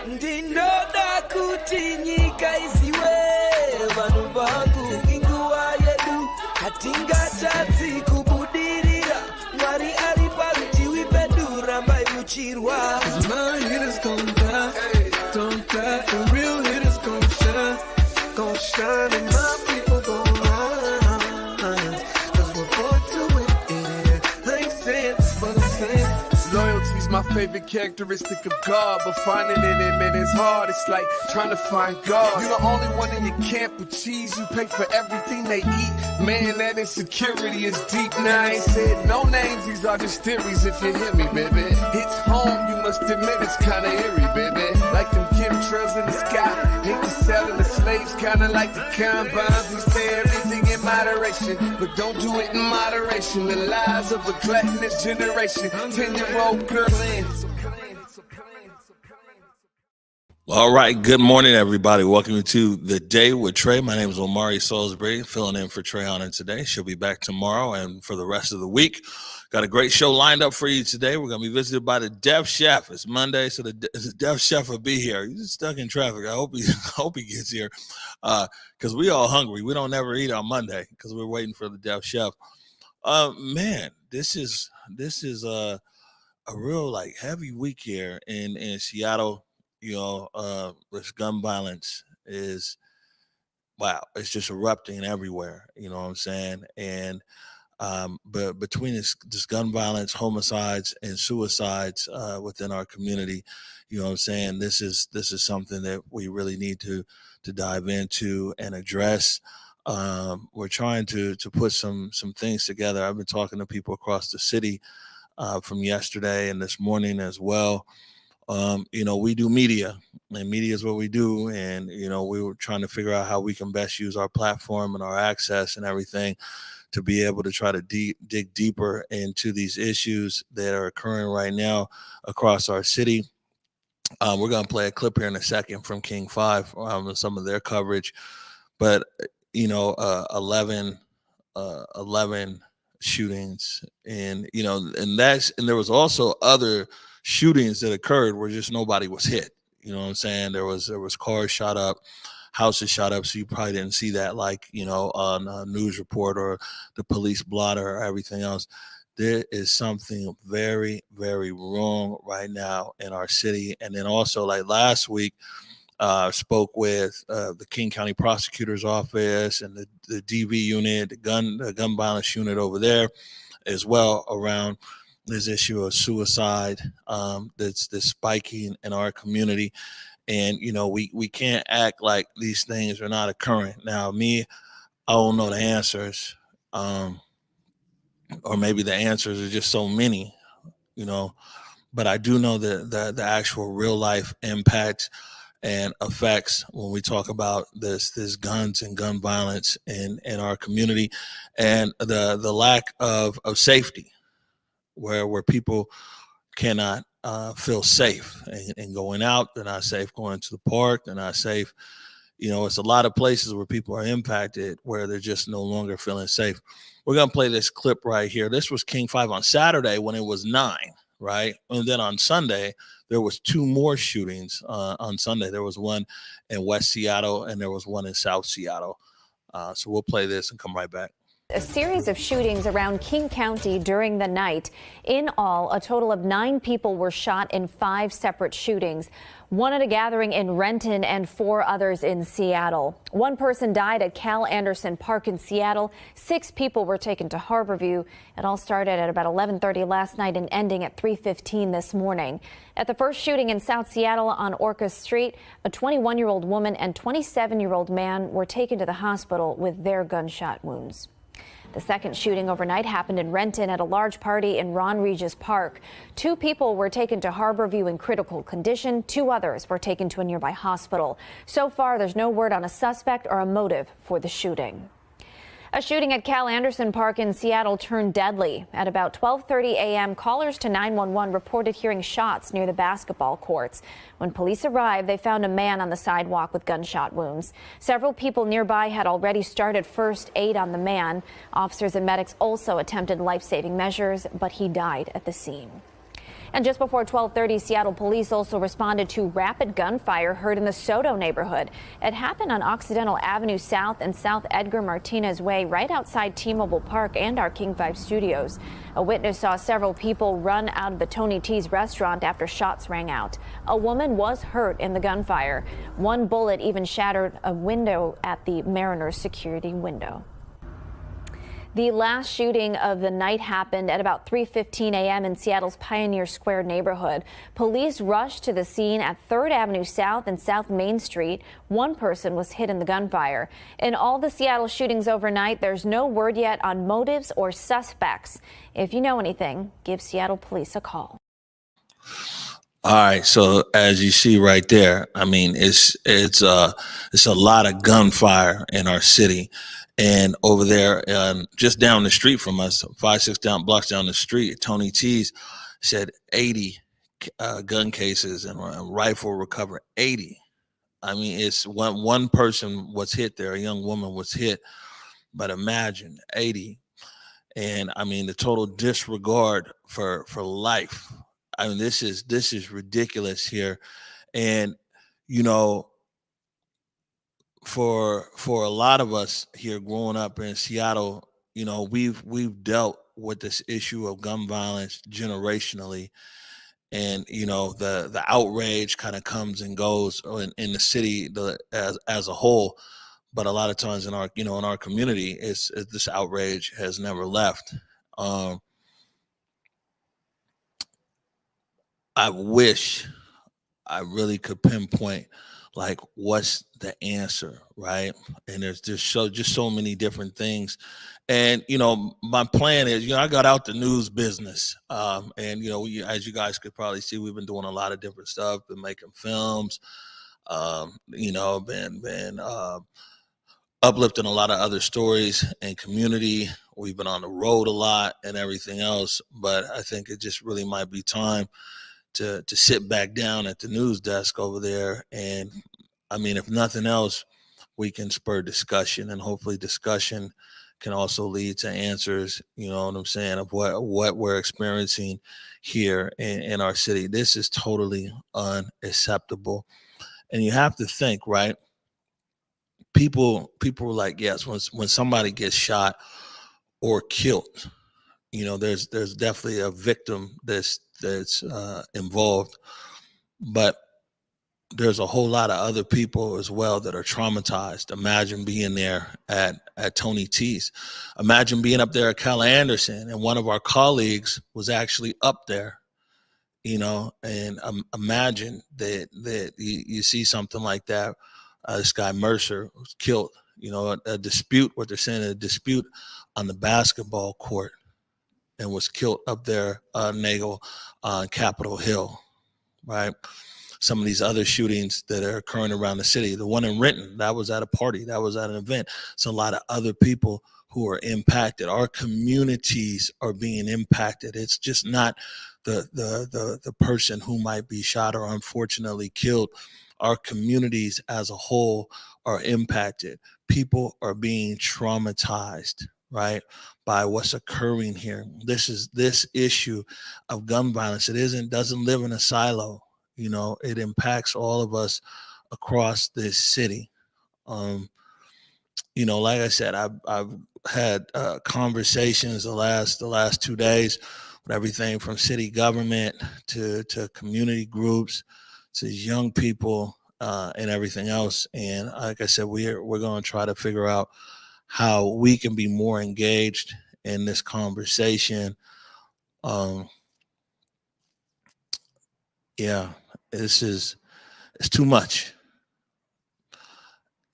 Ndinoda kuti nyika isiwe vanhu vangu inguva yedu hatingatadzi kubudirira Mwari ari parutivi pedu rambai muchirwa My hitters gon' die, don't die The real hitters gon' shine and my people gon' rise Cause we're born to win it I ain't saying this for the same Loyalty's my favorite characteristic of God, but finding it in him is hard. It's like trying to find God. You're the only one in your camp with cheese. You pay for everything they eat. Man, that insecurity is deep. Now I ain't said no names. These are just theories. If you hear me, baby, it's home. You must admit it's kinda eerie, baby. Like them chemtrails in the sky. Hate the selling the slaves, kinda like the combines. We say everything in moderation, but don't do it in moderation. The lies of a gluttonous generation. 10-year-old girl. All right. Good morning, everybody. Welcome to The Day with Trae. My name is Omari Salisbury, filling in for Trae on today. She'll be back tomorrow and for the rest of the week. Got a great show lined up for you today. We're going to be visited by the Deaf Chef. It's Monday, so the Deaf Chef will be here. He's stuck in traffic. I hope he gets here because we all hungry. We don't ever eat on Monday because we're waiting for the Deaf Chef. Man, this is a real like heavy week here in Seattle. You know, this gun violence is, wow, it's just erupting everywhere. You know what I'm saying? And but between this gun violence, homicides, and suicides within our community, you know what I'm saying? This is something that we really need to dive into and address. We're trying to put some things together. I've been talking to people across the city from yesterday and this morning as well. You know, we do media, and media is what we do. And, you know, we were trying to figure out how we can best use our platform and our access and everything to be able to try to dig deeper into these issues that are occurring right now across our city. We're going to play a clip here in a second from King 5 and some of their coverage. But, you know, 11 shootings, and, you know, and there was also other shootings that occurred where just nobody was hit. You know what I'm saying? There was cars shot up, houses shot up. So you probably didn't see that, like, you know, on a news report or the police blotter or everything else. There is something very, very wrong right now in our city. And then also, like last week, spoke with the King County Prosecutor's Office and the DV unit, the gun violence unit over there as well, around this issue of suicide that's spiking in our community. And, you know, we can't act like these things are not occurring. Now, I don't know the answers, or maybe the answers are just so many, you know, but I do know that the actual real life impact and effects when we talk about this guns and gun violence in our community, and the lack of safety, where people cannot feel safe and going out. They're not safe going to the park. They're not safe. You know, it's a lot of places where people are impacted where they're just no longer feeling safe. We're going to play this clip right here. This was King 5 on Saturday when it was 9, right? And then on Sunday, there was 2 more shootings. On Sunday, there was one in West Seattle and there was one in South Seattle. So we'll play this and come right back. A series of shootings around King County during the night. In all, a total of 9 people were shot in 5 separate shootings. 1 at a gathering in Renton and 4 others in Seattle. 1 person died at Cal Anderson Park in Seattle. 6 people were taken to Harborview. It all started at about 11:30 last night and ending at 3:15 this morning. At the first shooting in South Seattle on Orca Street, a 21-year-old woman and 27-year-old man were taken to the hospital with their gunshot wounds. The second shooting overnight happened in Renton at a large party in Ron Regis Park. 2 people were taken to Harborview in critical condition. 2 others were taken to a nearby hospital. So far, there's no word on a suspect or a motive for the shooting. A shooting at Cal Anderson Park in Seattle turned deadly. At about 12:30 a.m., callers to 911 reported hearing shots near the basketball courts. When police arrived, they found a man on the sidewalk with gunshot wounds. Several people nearby had already started first aid on the man. Officers and medics also attempted life-saving measures, but he died at the scene. And just before 12:30, Seattle police also responded to rapid gunfire heard in the Soto neighborhood. It happened on Occidental Avenue South and South Edgar Martinez Way, right outside T-Mobile Park and our King 5 studios. A witness saw several people run out of the Tony T's restaurant after shots rang out. A woman was hurt in the gunfire. One bullet even shattered a window at the Mariners security window. The last shooting of the night happened at about 3:15 a.m. in Seattle's Pioneer Square neighborhood. Police rushed to the scene at 3rd Avenue South and South Main Street. One person was hit in the gunfire. In all the Seattle shootings overnight, there's no word yet on motives or suspects. If you know anything, give Seattle police a call. All right, so as you see right there, I mean, it's a lot of gunfire in our city. And over there, just down the street from us, 5-6 blocks down the street, Tony T's said 80 gun cases and a rifle recovered. 80. I mean, it's one person was hit there. A young woman was hit, but imagine 80. And I mean, the total disregard for life. I mean, this is ridiculous here. And, you know, for a lot of us here growing up in Seattle, you know, we've dealt with this issue of gun violence generationally, and you know the outrage kind of comes and goes in the city as a whole, but a lot of times in our community, it's this outrage has never left. I wish I really could pinpoint like what's the answer, right? And there's just so many different things. And you know, my plan is, I got out the news business, and you know, as you guys could probably see, we've been doing a lot of different stuff, been making films, you know, been uplifting a lot of other stories and community. We've been on the road a lot and everything else, but I think it just really might be time to sit back down at the news desk over there. And I mean, if nothing else, we can spur discussion, and hopefully discussion can also lead to answers, you know what I'm saying, of what we're experiencing here in our city. This is totally unacceptable. And you have to think, right? People were like, yes, when somebody gets shot or killed, you know, there's definitely a victim that's involved, but there's a whole lot of other people as well that are traumatized. Imagine being there at Tony T's. Imagine being up there at Cal Anderson, and one of our colleagues was actually up there, you know, and imagine that you see something like that. This guy Mercer was killed, you know, a dispute, what they're saying, a dispute on the basketball court, and was killed up there, Nagel, on Capitol Hill, right? Some of these other shootings that are occurring around the city. The one in Renton, that was at a party, that was at an event. So a lot of other people who are impacted. Our communities are being impacted. It's just not the person who might be shot or unfortunately killed. Our communities as a whole are impacted. People are being traumatized, right, by what's occurring here. This issue of gun violence, doesn't live in a silo. You know, it impacts all of us across this city. You know, like I said, I've had conversations the last 2 days with everything from city government to community groups to young people and everything else. And like I said, we're going to try to figure out how we can be more engaged in this conversation. Yeah, it's too much.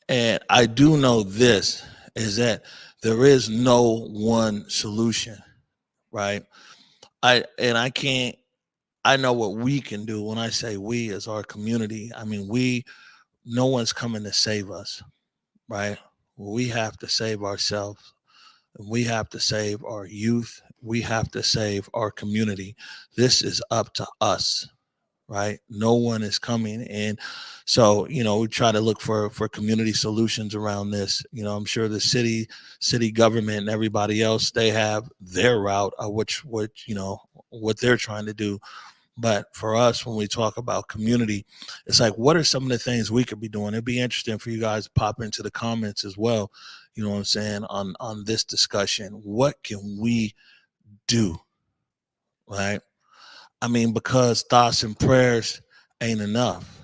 And I do know this is that there is no one solution, right? I know what we can do. When I say we as our community, I mean, no one's coming to save us, right? We have to save ourselves. We have to save our youth. We have to save our community. This is up to us, right? No one is coming. And so, you know, we try to look for community solutions around this. You know, I'm sure the city government and everybody else, they have their route of what they're trying to do. But for us, when we talk about community, it's like, what are some of the things we could be doing? It'd be interesting for you guys to pop into the comments as well. You know what I'm saying? On this discussion, what can we do? Right? I mean, because thoughts and prayers ain't enough.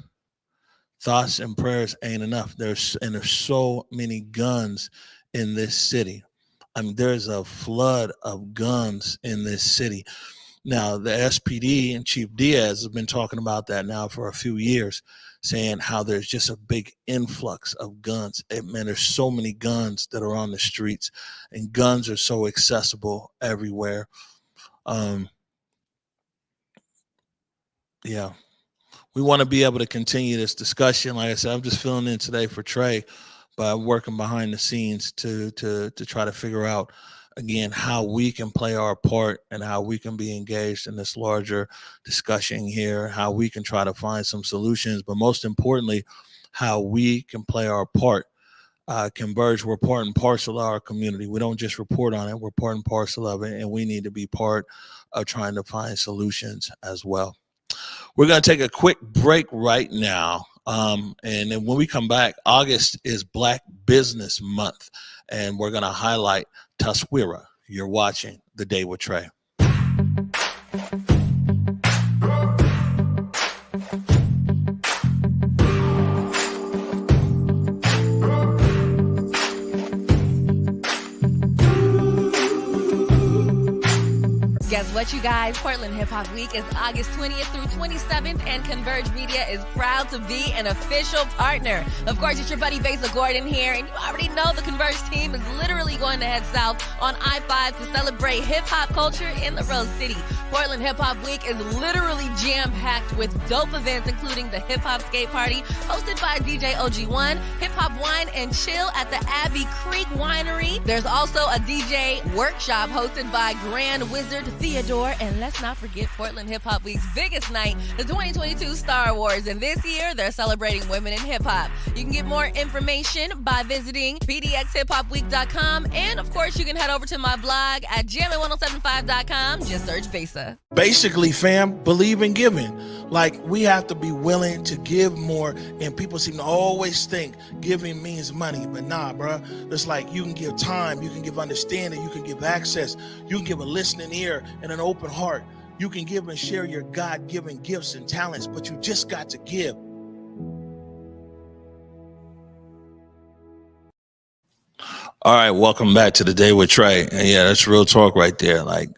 Thoughts and prayers ain't enough. There's so many guns in this city. I mean, there's a flood of guns in this city. Now, the SPD and Chief Diaz have been talking about that now for a few years, saying how there's just a big influx of guns. Man, there's so many guns that are on the streets, and guns are so accessible everywhere. Yeah. We want to be able to continue this discussion. Like I said, I'm just filling in today for Trae, but I'm working behind the scenes to try to figure out, again, how we can play our part and how we can be engaged in this larger discussion here, how we can try to find some solutions, but most importantly, how we can play our part. Converge, we're part and parcel of our community. We don't just report on it, we're part and parcel of it, and we need to be part of trying to find solutions as well. We're going to take a quick break right now. And then when we come back, August is Black Business Month, and we're going to highlight Taswira. You're watching The Day with Trae. Guess what, you guys? Portland Hip Hop Week is August 20th through 27th, and Converge Media is proud to be an official partner. Of course, it's your buddy Besa Gordon here, and you already know the Converge team is literally going to head south on I-5 to celebrate hip-hop culture in the Rose City. Portland Hip Hop Week is literally jam-packed with dope events, including the Hip Hop Skate Party, hosted by DJ OG1, Hip Hop Wine and Chill at the Abbey Creek Winery. There's also a DJ workshop hosted by Grand Wizard Theodore, and let's not forget Portland Hip Hop Week's biggest night, the 2022 Star Wars, and this year they're celebrating women in hip hop. You can get more information by visiting pdxhiphopweek.com, and of course you can head over to my blog at jammin1075.com. Just search Besa. Basically, fam, believe in giving. Like, we have to be willing to give more, and people seem to always think giving means money, but nah, bro. It's like you can give time, you can give understanding, you can give access, you can give a listening ear and an open heart. You can give and share your God-given gifts and talents, but you just got to give. All right, welcome back to The Day with Trae. And yeah, that's real talk right there. Like,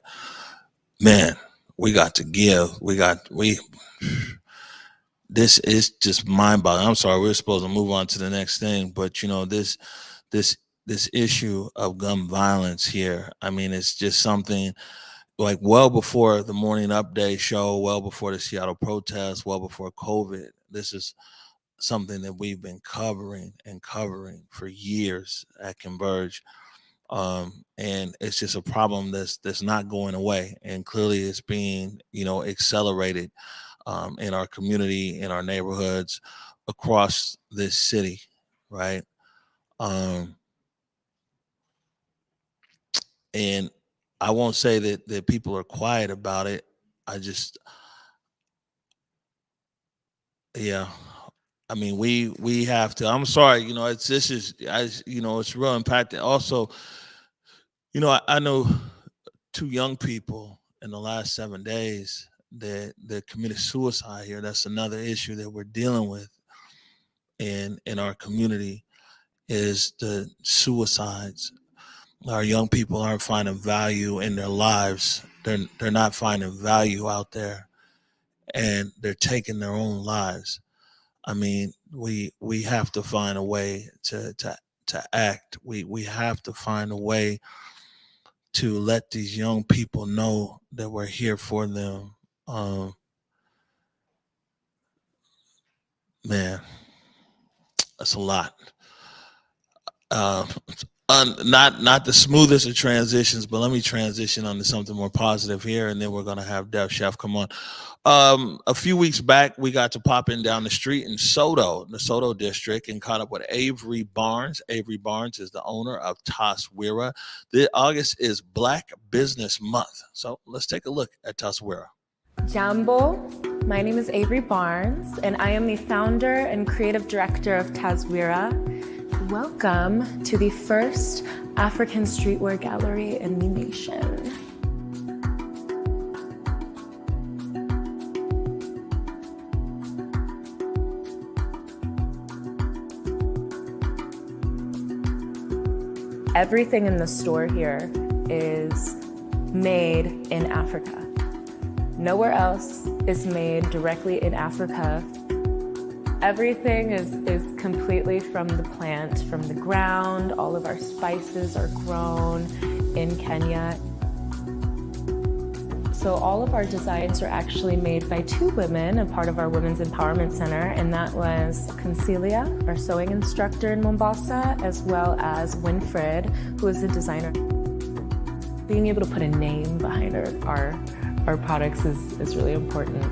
man, we got to give. This is just mind-boggling. I'm sorry, we're supposed to move on to the next thing, but you know, this issue of gun violence here, I mean, it's just something like well before the morning update show, well before the Seattle protests, well before COVID. This is something that we've been covering for years at Converge. And it's just a problem that's not going away. And clearly it's being, accelerated in our community, in our neighborhoods, across this city, right? And I won't say that people are quiet about it. I mean, we have to. I'm sorry, it's real impacting. Also, I know 2 young people in the last 7 days that committed suicide here. That's another issue that we're dealing with in our community, is the suicides. Our young people aren't finding value in their lives. They're not finding value out there, and they're taking their own lives. I mean, we have to find a way to act. We have to find a way to let these young people know that we're here for them. Man, that's a lot. Not the smoothest of transitions, but let me transition onto something more positive here, and then we're gonna have Dev Chef come on. A few weeks back, we got to pop in down the street in the Soto district, and caught up with Avery Barnes. Avery Barnes is the owner of Taswira. August is Black Business Month, so let's take a look at Taswira. Jambo. My name is Avery Barnes, and I am the founder and creative director of Taswira. Welcome to the first African streetwear gallery in the nation. Everything in the store here is made in Africa. Nowhere else is made directly in Africa. Everything is completely from the plant, from the ground. All of our spices are grown in Kenya. So all of our designs are actually made by two women, a part of our Women's Empowerment Center, and that was Concelia, our sewing instructor in Mombasa, as well as Winfred, who is the designer. Being able to put a name behind our products is really important.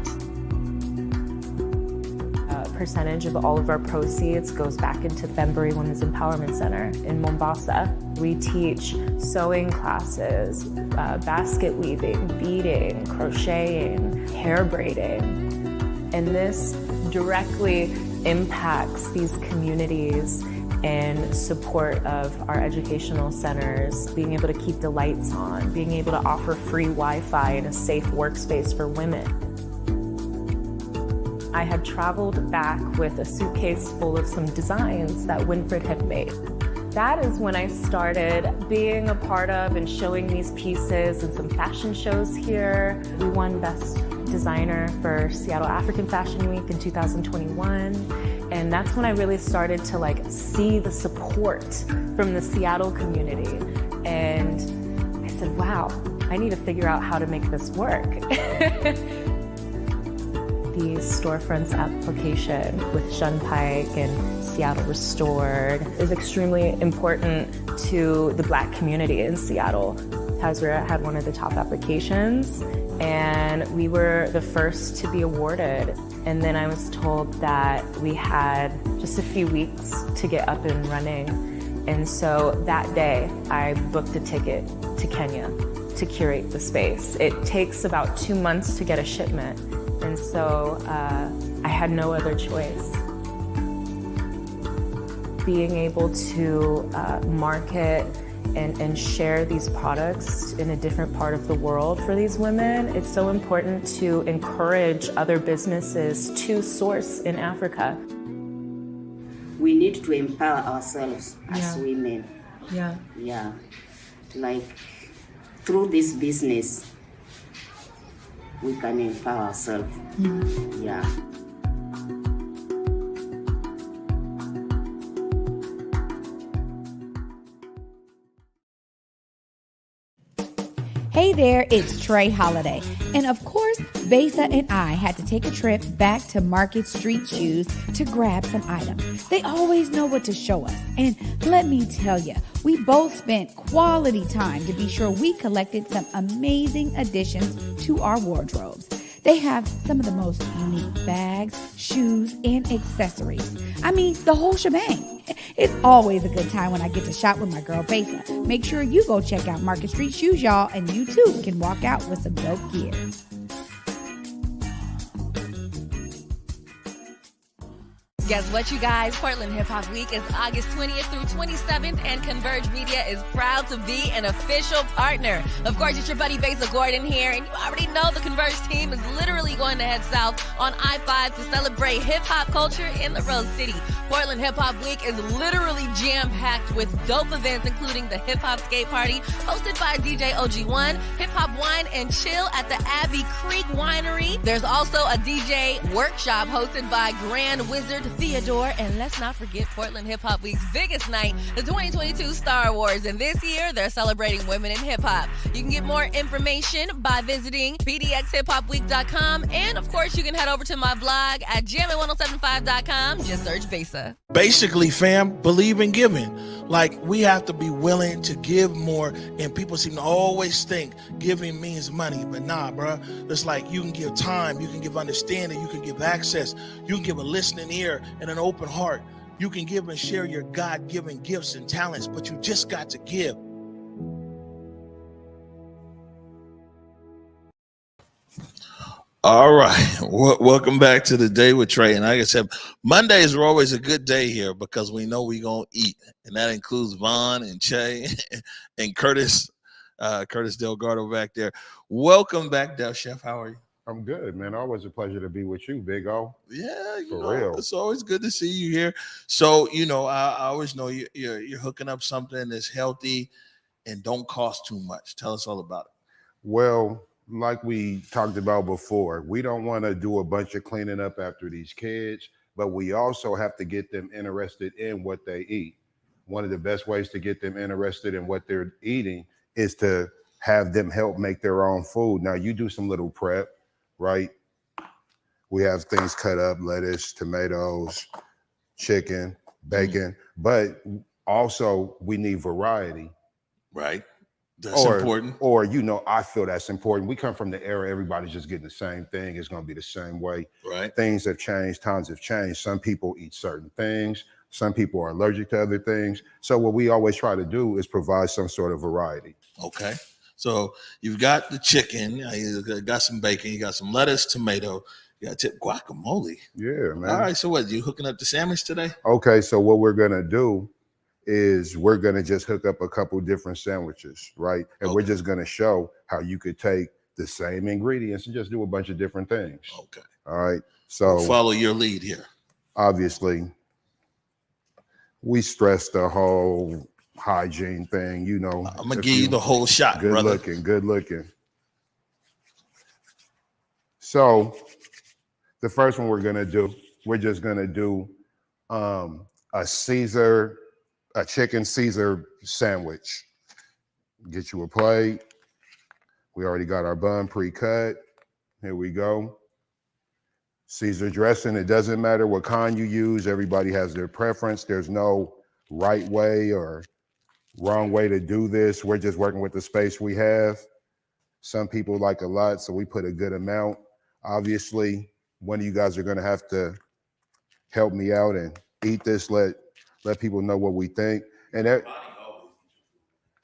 A percentage of all of our proceeds goes back into Salisbury Women's Empowerment Center in Mombasa. We teach sewing classes, basket weaving, beading, crocheting, hair braiding. And this directly impacts these communities in support of our educational centers, being able to keep the lights on, being able to offer free Wi-Fi and a safe workspace for women. I had traveled back with a suitcase full of some designs that Winfred had made. That is when I started being a part of and showing these pieces in some fashion shows here. We won Best Designer for Seattle African Fashion Week in 2021. And that's when I really started to see the support from the Seattle community. And I said, wow, I need to figure out how to make this work. The storefronts application with Shun Pike and Seattle Restored is extremely important to the Black community in Seattle. Taswira had one of the top applications, and we were the first to be awarded. And then I was told that we had just a few weeks to get up and running. And so that day, I booked a ticket to Kenya to curate the space. It takes about 2 months to get a shipment. And so I had no other choice. Being able to market and share these products in a different part of the world for these women, it's so important to encourage other businesses to source in Africa. We need to empower ourselves as women. Yeah. Through this business, we can empower ourselves. Yeah. Hey there, it's Trae Holiday. And of course, Besa and I had to take a trip back to Market Street Shoes to grab some items. They always know what to show us. And let me tell you, we both spent quality time to be sure we collected some amazing additions to our wardrobes. They have some of the most unique bags, shoes, and accessories. I mean, the whole shebang. It's always a good time when I get to shop with my girl Besa. Make sure you go check out Market Street Shoes, y'all, and you too can walk out with some dope gear. Guess what, you guys? Portland Hip Hop Week is August 20th through 27th, and Converge Media is proud to be an official partner. Of course, it's your buddy Besa Gordon here, and you already know the Converge team is literally going to head south on I-5 to celebrate hip-hop culture in the Rose City. Portland Hip Hop Week is literally jam-packed with dope events, including the Hip Hop Skate Party, hosted by DJ OG1, Hip Hop Wine and Chill at the Abbey Creek Winery. There's also a DJ workshop hosted by Grand Wizard Theodore, and let's not forget Portland Hip Hop Week's biggest night, the 2022 Star Wars, and this year they're celebrating women in hip hop. You can get more information by visiting pdxhiphopweek.com, and of course you can head over to my blog at jammin1075.com. Just search Besa. Basically, fam, believe in giving. We have to be willing to give more, and people seem to always think giving means money, but nah, bro. It's you can give time, you can give understanding, you can give access, you can give a listening ear and an open heart. You can give and share your God-given gifts and talents, but you just got to give. All right. Welcome back to the Day with Trae. And like I said, Mondays are always a good day here because we know we're going to eat. And that includes Vaughn and Che and Curtis Delgado back there. Welcome back, Del Chef. How are you? I'm good, man. Always a pleasure to be with you, Big O. Yeah, For real. It's always good to see you here. So, I always know you're hooking up something that's healthy and don't cost too much. Tell us all about it. Well, like we talked about before, we don't want to do a bunch of cleaning up after these kids, but we also have to get them interested in what they eat. One of the best ways to get them interested in what they're eating is to have them help make their own food. Now, you do some little prep, right? We have things cut up, lettuce, tomatoes, chicken, bacon, but also we need variety. Right. That's important. Or, I feel that's important. We come from the era, everybody's just getting the same thing. It's going to be the same way. Right. Things have changed. Times have changed. Some people eat certain things. Some people are allergic to other things. So what we always try to do is provide some sort of variety. Okay. So you've got the chicken, you got some bacon, you got some lettuce, tomato, you got guacamole. Yeah, man. All right. So what, you hooking up the sandwich today? Okay. So what we're going to do is we're going to just hook up a couple different sandwiches, right? And we're just going to show how you could take the same ingredients and just do a bunch of different things. Okay. All right. So we'll follow your lead here. Obviously, we stress the whole hygiene thing, I'm going to give you the whole shot, good brother. Good looking. So the first one we're going to do, we're just going to do a chicken Caesar sandwich. Get you a plate. We already got our bun pre-cut. Here we go. Caesar dressing. It doesn't matter what kind you use. Everybody has their preference. There's no right way or wrong way to do this. We're just working with the space we have. Some people like a lot, so we put a good amount. Obviously, one of you guys are going to have to help me out and eat this. Let people know what we think. And that,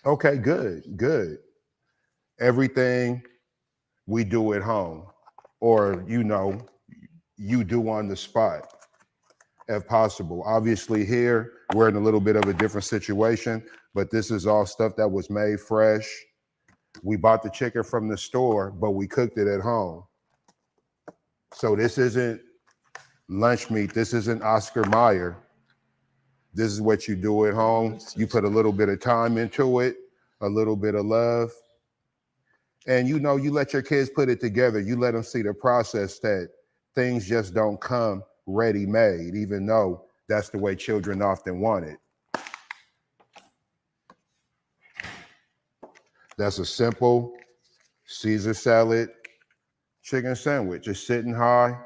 okay, good. Everything we do at home, or you do on the spot, if possible. Obviously, here we're in a little bit of a different situation, but this is all stuff that was made fresh. We bought the chicken from the store, but we cooked it at home. So this isn't lunch meat. This isn't Oscar Mayer. This is what you do at home. You put a little bit of time into it, a little bit of love. And you let your kids put it together. You let them see the process, that things just don't come ready-made, even though that's the way children often want it. That's a simple Caesar salad chicken sandwich. It's sitting high.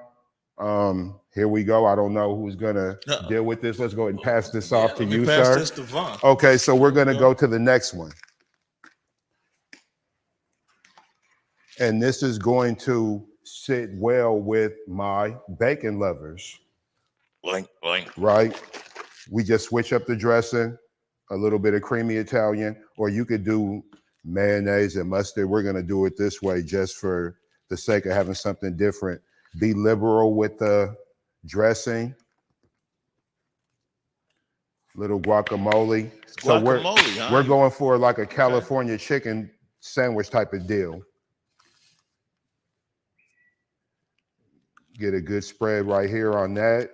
Here we go. I don't know who's gonna deal with this. Let's go ahead and pass this off to you, pass sir. This to Vaughn. Okay, so we're gonna go to the next one. And this is going to sit well with my bacon lovers. Blank. Right? We just switch up the dressing, a little bit of creamy Italian, or you could do mayonnaise and mustard. We're gonna do it this way just for the sake of having something different. Be liberal with the dressing. Little guacamole. So we're going for like a California chicken sandwich type of deal. Get a good spread right here on that.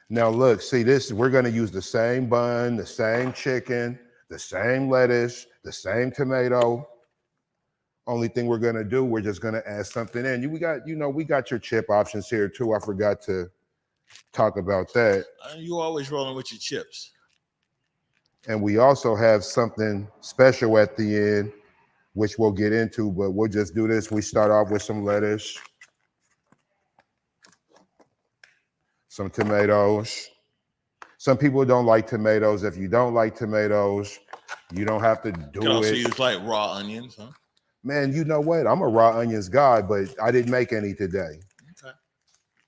Now look, see this, we're gonna use the same bun, the same chicken, the same lettuce, the same tomato. Only thing we're gonna do, we're just gonna add something in. We got your chip options here too. I forgot to talk about that. You always rolling with your chips. And we also have something special at the end, which we'll get into, but we'll just do this. We start off with some lettuce, some tomatoes. Some people don't like tomatoes. If you don't like tomatoes, you don't have to do it. You can also use like raw onions, huh? Man, you know what? I'm a raw onions guy, but I didn't make any today. Okay.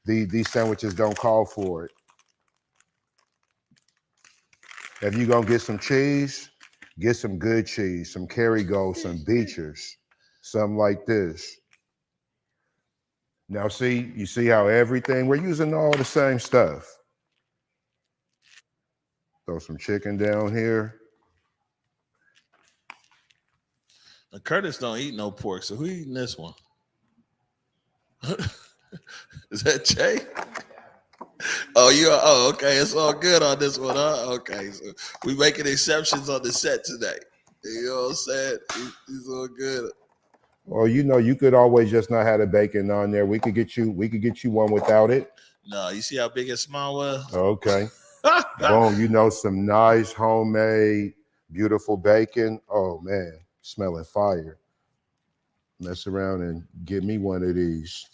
These sandwiches don't call for it. If you're gonna get some cheese, get some good cheese, some Kerrygold, some Beechers, something like this. Now you see how everything, we're using all the same stuff. Throw some chicken down here. Now, Curtis don't eat no pork, so who eating this one? Is that Jay? Oh, okay. It's all good on this one, huh? Okay, so we making exceptions on the set today. You know what I'm saying? He's all good. Well, you could always just not have the bacon on there. We could get you one without it. No, you see how big his smile was? Okay. Boom, some nice homemade, beautiful bacon. Oh man, smelling fire. Mess around and get me one of these.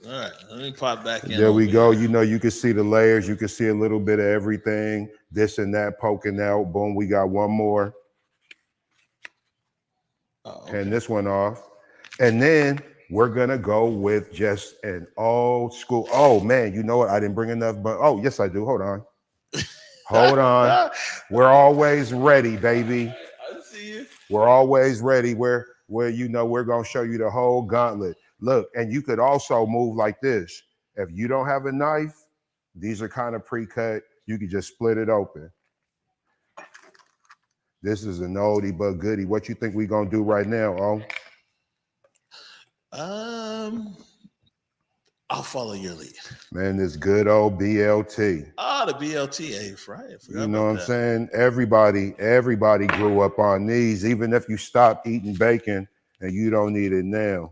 All right, let me pop back in. There we go. You can see the layers. You can see a little bit of everything, this and that poking out. Boom, we got one more. Okay. And this one off. And then we're going to go with just an old school. Oh, man, you know what? I didn't bring enough. But oh, yes, I do. Hold on. Hold on. We're always ready, baby. I see you. We're always ready. We're going to show you the whole gauntlet. Look, and you could also move like this. If you don't have a knife, these are kind of pre-cut. You can just split it open. This is an oldie but goodie. What you think we gonna do right now, I'll follow your lead. Man, this good old BLT. Oh, the BLT, hey, right? You know what I'm saying? Everybody grew up on these, even if you stopped eating bacon and you don't need it now.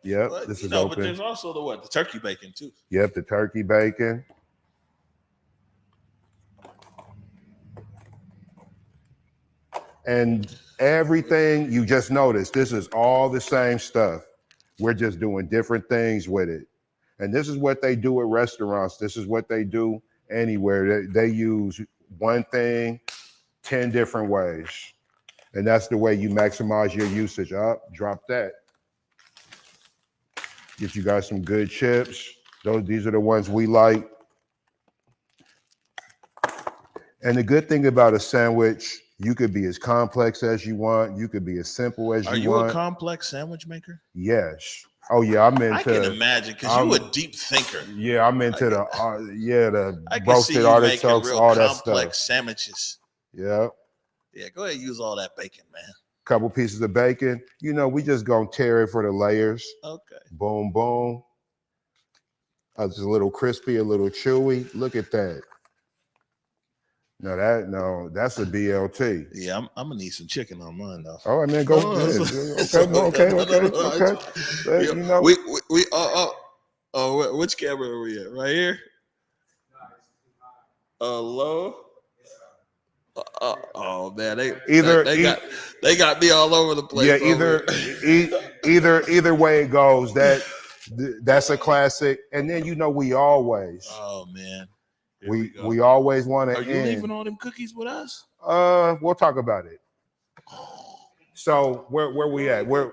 Yep, this is open. But there's also the turkey bacon too. Yep, the turkey bacon. And everything you just noticed, this is all the same stuff. We're just doing different things with it. And this is what they do at restaurants. This is what they do anywhere. They use one thing 10 different ways. And that's the way you maximize your usage. Drop that. Get you guys some good chips. These are the ones we like. And the good thing about a sandwich, you could be as complex as you want. You could be as simple as you want. Are you a complex sandwich maker? Yes. Oh yeah, I'm into. I can imagine because you're a deep thinker. Yeah, I'm into the roasted artichokes, all that stuff. Complex sandwiches. Yeah. Yeah, go ahead and use all that bacon, man. Couple pieces of bacon. We just gonna tear it for the layers. Okay. Boom, boom. Just a little crispy, a little chewy. Look at that. That's a BLT. Yeah, I'm gonna need some chicken on mine though. All right, man, go ahead. Okay. Yeah, which camera are we at? Right here. Low. Oh man, they got me all over the place. Yeah, either way it goes, that's a classic. And then we always. Oh man. We always want to. Are you leaving all them cookies with us? We'll talk about it. So where we at? Got a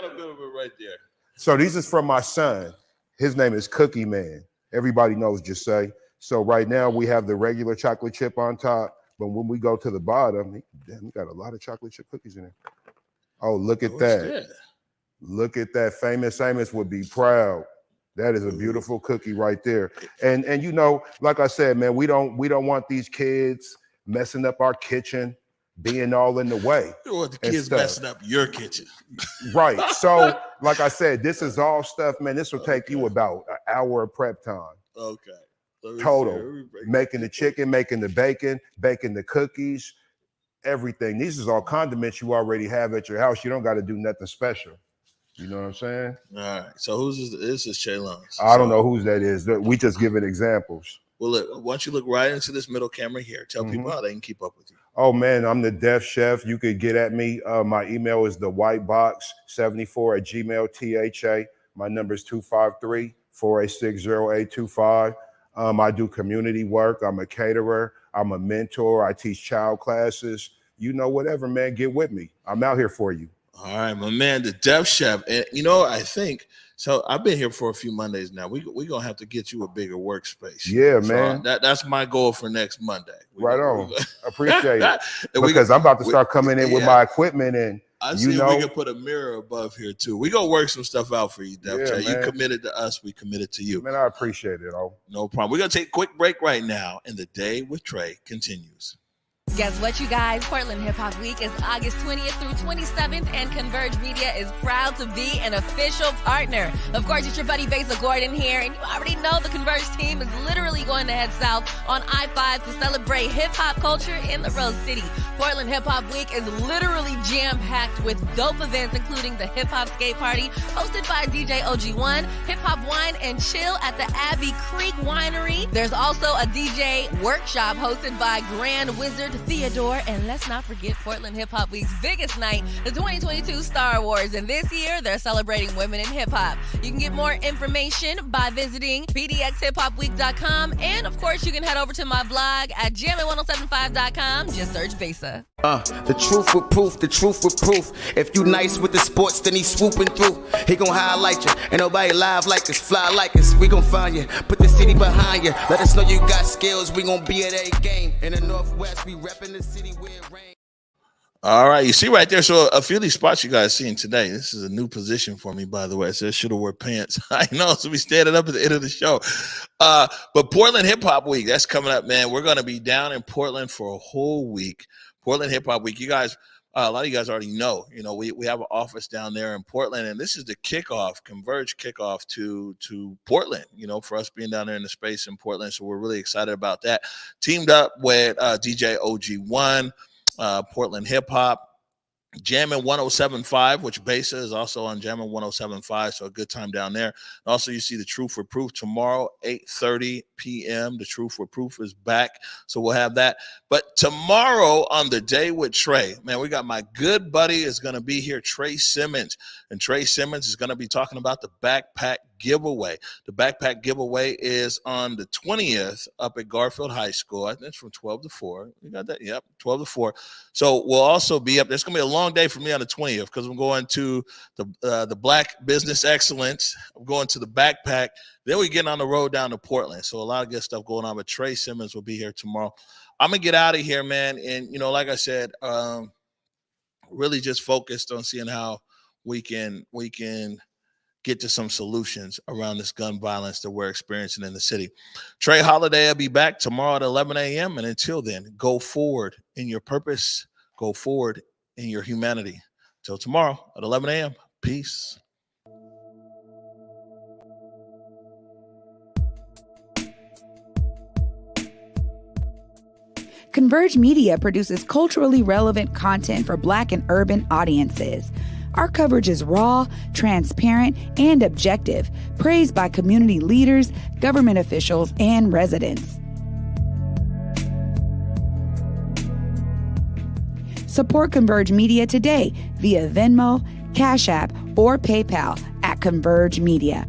bit of it right there. So these is from my son. His name is Cookie Man. Everybody knows Jose. So right now we have the regular chocolate chip on top, but when we go to the bottom, we got a lot of chocolate chip cookies in there. Oh, look at that! Look at that. Famous Amos would be proud. That is a beautiful cookie right there. And like I said, man, we don't want these kids messing up our kitchen, being all in the way. You don't want the kids messing up your kitchen. Right. So, like I said, this is all stuff, man. This will take you about an hour of prep time. Okay. Total. Making the chicken, making the bacon, baking the cookies, everything. These is all condiments you already have at your house. You don't got to do nothing special. You know what I'm saying? All right. So this is Chaylon's. I don't know whose that is. We just giving examples. Well, look, why don't you look right into this middle camera here? Tell people how they can keep up with you. Oh, man, I'm the Deaf Chef. You could get at me. My email is thewhitebox74@gmail, THA. My number is 253-486-0825. I do community work. I'm a caterer. I'm a mentor. I teach child classes. Whatever, man, get with me. I'm out here for you. All right, my man, the Deaf Chef. And I think so. I've been here for a few Mondays now. We're gonna have to get you a bigger workspace. Yeah, man. That's my goal for next Monday. Right on. Appreciate it. Because I'm about to start coming in with my equipment, and I see if we can put a mirror above here too. We gonna work some stuff out for you, Def. Yeah, you committed to us, we committed to you. Man, I appreciate it, all. No problem. We're gonna take a quick break right now, and the Day with Trae continues. Guess what, you guys? Portland Hip Hop Week is August 20th through 27th, and Converge Media is proud to be an official partner. Of course, it's your buddy Basa Gordon here, and you already know the Converge team is literally going to head south on I-5 to celebrate hip-hop culture in the Rose City. Portland Hip Hop Week is literally jam-packed with dope events, including the Hip Hop Skate Party, hosted by DJ OG1, Hip Hop Wine and Chill at the Abbey Creek Winery. There's also a DJ workshop hosted by Grand Wizard Theodore, and let's not forget Portland Hip Hop Week's biggest night, the 2022 Star Wars, and this year they're celebrating women in hip hop. You can get more information by visiting pdxhiphopweek.com, and of course you can head over to my blog at jammin1075.com. Just search Basa. The truth with proof, the truth with proof. If you nice with the sports, then he swooping through. He gon' highlight you. Ain't nobody live like us, fly like us. We gon' find you, put the city behind you. Let us know you got skills. We gon' be at a game. In the Northwest, we reppin' the city where it rains. All right, you see right there. So a few of these spots you guys seen today. This is a new position for me, by the way. It says should have wore pants. I know, so we standing up at the end of the show. But Portland Hip Hop Week, that's coming up, man. We're gonna be down in Portland for a whole week. Portland Hip Hop Week. You guys, a lot of you guys already know. You know, we have an office down there in Portland, and this is the kickoff, Converge kickoff to Portland. You know, for us being down there in the space in Portland, so we're really excited about that. Teamed up with DJ OG1. Portland Hip Hop, Jammin 1075, which Basa is also on Jammin 1075, so a good time down there. Also, you see the Truth for Proof tomorrow, 8:30 p.m. The Truth for Proof is back, so we'll have that. But tomorrow on the Day with Trae, man, we got my good buddy is going to be here, Trae Simmons, and Trae Simmons is going to be talking about the backpack giveaway. The backpack giveaway is on the 20th up at Garfield High School. I think it's from 12 to 4. You got that? Yep, 12 to 4. So we'll also be up. There's going to be a long day for me on the 20th because I'm going to the Black Business Excellence. I'm going to the backpack. Then we get on the road down to Portland. So a lot of good stuff going on. But Trae Simmons will be here tomorrow. I'm going to get out of here, man. And, you know, like I said, really just focused on seeing how we can get to some solutions around this gun violence that we're experiencing in the city. Trae Holiday will be back tomorrow at 11 a.m. And until then, go forward in your purpose. Go forward in your humanity. Till tomorrow at 11 a.m. Peace. Converge Media produces culturally relevant content for Black and urban audiences. Our coverage is raw, transparent, and objective, praised by community leaders, government officials, and residents. Support Converge Media today via Venmo, Cash App, or PayPal at Converge Media.